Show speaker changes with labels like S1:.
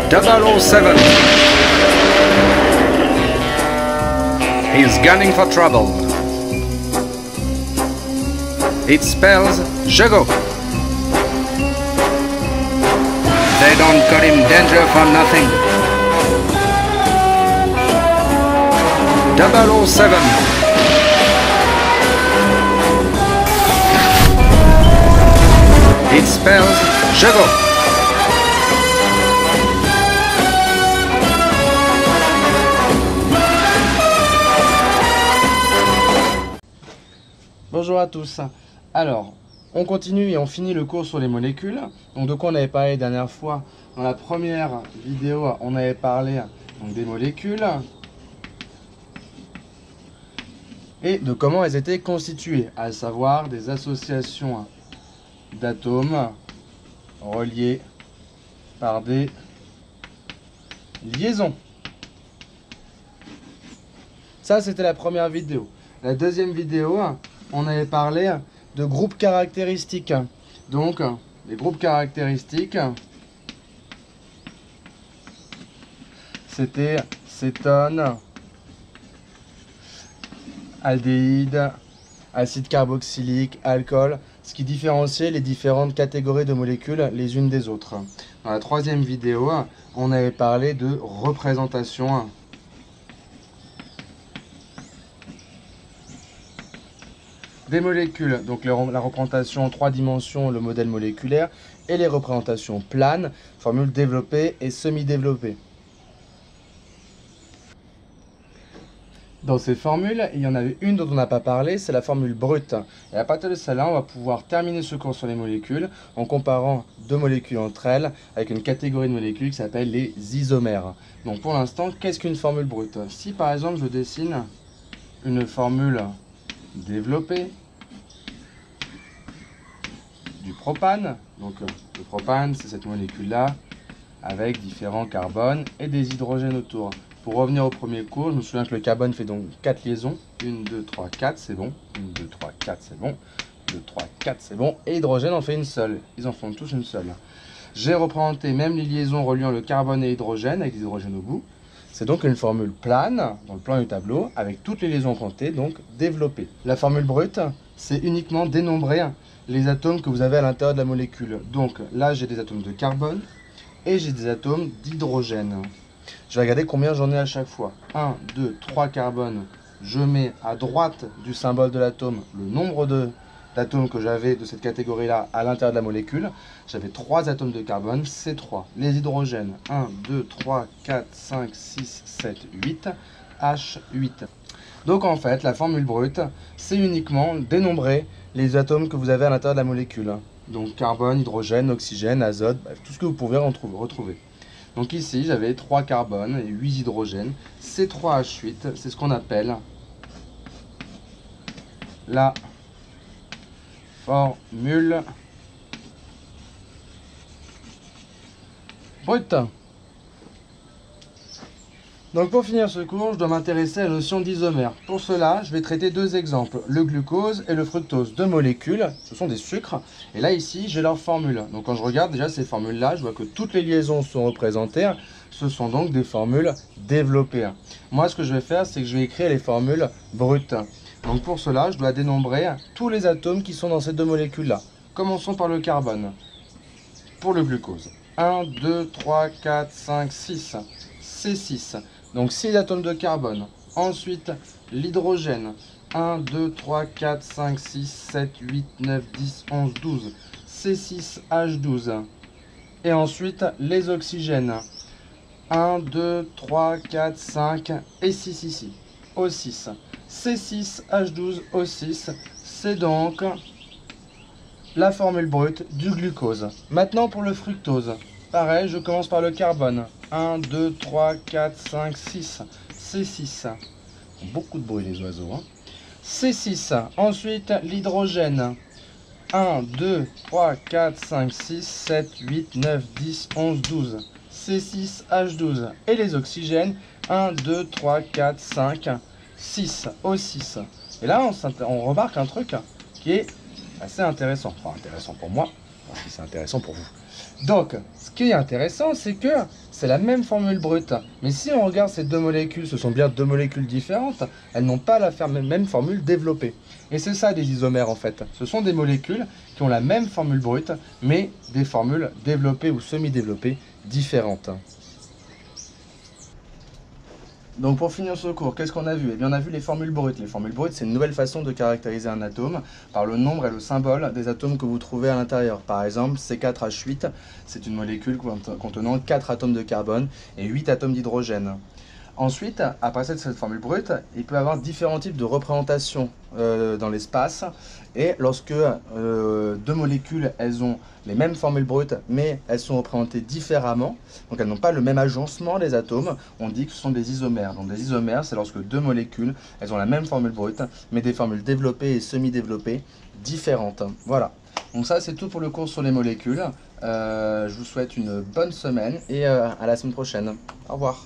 S1: 007. He's gunning for trouble. It spells Jago. They don't cut him danger for nothing. 007. It spells Jago.
S2: Bonjour à tous. Alors, on continue et on finit le cours sur les molécules. Donc de quoi on avait parlé la dernière fois? Dans la première vidéo, on avait parlé donc, des molécules et de comment elles étaient constituées, à savoir des associations d'atomes reliés par des liaisons. Ça, c'était la première vidéo. La deuxième vidéo, on avait parlé de groupes caractéristiques. Donc, les groupes caractéristiques, c'était cétone, aldéhyde, acide carboxylique, alcool, ce qui différenciait les différentes catégories de molécules les unes des autres. Dans la troisième vidéo, on avait parlé de représentation des molécules, donc la représentation en 3 dimensions, le modèle moléculaire, et les représentations planes, formules développées et semi-développées. Dans ces formules, il y en avait une dont on n'a pas parlé, c'est la formule brute. Et à partir de celle-là, on va pouvoir terminer ce cours sur les molécules en comparant deux molécules entre elles avec une catégorie de molécules qui s'appelle les isomères. Donc pour l'instant, qu'est-ce qu'une formule brute? Si par exemple je dessine une formule développée du propane, donc le propane c'est cette molécule là avec différents carbones et des hydrogènes autour. Pour revenir au premier cours, je me souviens que le carbone fait donc 4 liaisons, 1, 2, 3, 4 c'est bon, 1, 2, 3, 4 c'est bon, 2, 3, 4 c'est bon, et hydrogène en fait une seule, ils en font tous une seule. J'ai représenté même les liaisons reliant le carbone et l'hydrogène avec des hydrogènes au bout. C'est donc une formule plane, dans le plan du tableau, avec toutes les liaisons comptées, donc développées. La formule brute, c'est uniquement dénombrer les atomes que vous avez à l'intérieur de la molécule. Donc là, j'ai des atomes de carbone et j'ai des atomes d'hydrogène. Je vais regarder combien j'en ai à chaque fois. 1, 2, 3 carbones. Je mets à droite du symbole de l'atome le nombre d'atomes que j'avais de cette catégorie-là à l'intérieur de la molécule. J'avais 3 atomes de carbone, c'est 3. Les hydrogènes, 1, 2, 3, 4, 5, 6, 7, 8, H8. Donc en fait, la formule brute, c'est uniquement dénombrer les atomes que vous avez à l'intérieur de la molécule. Donc carbone, hydrogène, oxygène, azote, bref, tout ce que vous pouvez retrouver. Donc ici, j'avais 3 carbones et 8 hydrogènes. Ces 3 H8, c'est ce qu'on appelle la formule brute. Donc pour finir ce cours, je dois m'intéresser à la notion d'isomère. Pour cela, je vais traiter deux exemples, le glucose et le fructose. Deux molécules, ce sont des sucres. Et là ici, j'ai leur formule. Donc quand je regarde déjà ces formules-là, je vois que toutes les liaisons sont représentées. Ce sont donc des formules développées. Moi, ce que je vais faire, c'est que je vais écrire les formules brutes. Donc pour cela, je dois dénombrer tous les atomes qui sont dans ces deux molécules-là. Commençons par le carbone. Pour le glucose, 1, 2, 3, 4, 5, 6. C'est 6. Donc 6 atomes de carbone. Ensuite, l'hydrogène. 1, 2, 3, 4, 5, 6, 7, 8, 9, 10, 11, 12. C6H12. Et ensuite, les oxygènes. 1, 2, 3, 4, 5 et 6 ici. O6. C6H12O6. C'est donc la formule brute du glucose. Maintenant pour le fructose. Pareil, je commence par le carbone. 1, 2, 3, 4, 5, 6. C6. Beaucoup de bruit les oiseaux. Hein. C6. Ensuite, l'hydrogène. 1, 2, 3, 4, 5, 6, 7, 8, 9, 10, 11, 12. C6H12. Et les oxygènes. 1, 2, 3, 4, 5, 6. O6. Et là, on remarque un truc qui est assez intéressant. Enfin, intéressant pour moi. voir si c'est intéressant pour vous. Donc, ce qui est intéressant, c'est que c'est la même formule brute. Mais si on regarde ces deux molécules, ce sont bien deux molécules différentes, elles n'ont pas la même formule développée. Et c'est ça des isomères en fait. Ce sont des molécules qui ont la même formule brute, mais des formules développées ou semi-développées différentes. Donc pour finir ce cours, qu'est-ce qu'on a vu? Eh bien on a vu les formules brutes. Les formules brutes, c'est une nouvelle façon de caractériser un atome par le nombre et le symbole des atomes que vous trouvez à l'intérieur. Par exemple, C4H8, c'est une molécule contenant 4 atomes de carbone et 8 atomes d'hydrogène. Ensuite, à partir de cette formule brute, il peut y avoir différents types de représentations dans l'espace. Et lorsque deux molécules, elles ont les mêmes formules brutes, mais elles sont représentées différemment, donc elles n'ont pas le même agencement des atomes, on dit que ce sont des isomères. Donc des isomères, c'est lorsque deux molécules, elles ont la même formule brute, mais des formules développées et semi-développées différentes. Voilà. Donc ça, c'est tout pour le cours sur les molécules. Je vous souhaite une bonne semaine et à la semaine prochaine. Au revoir.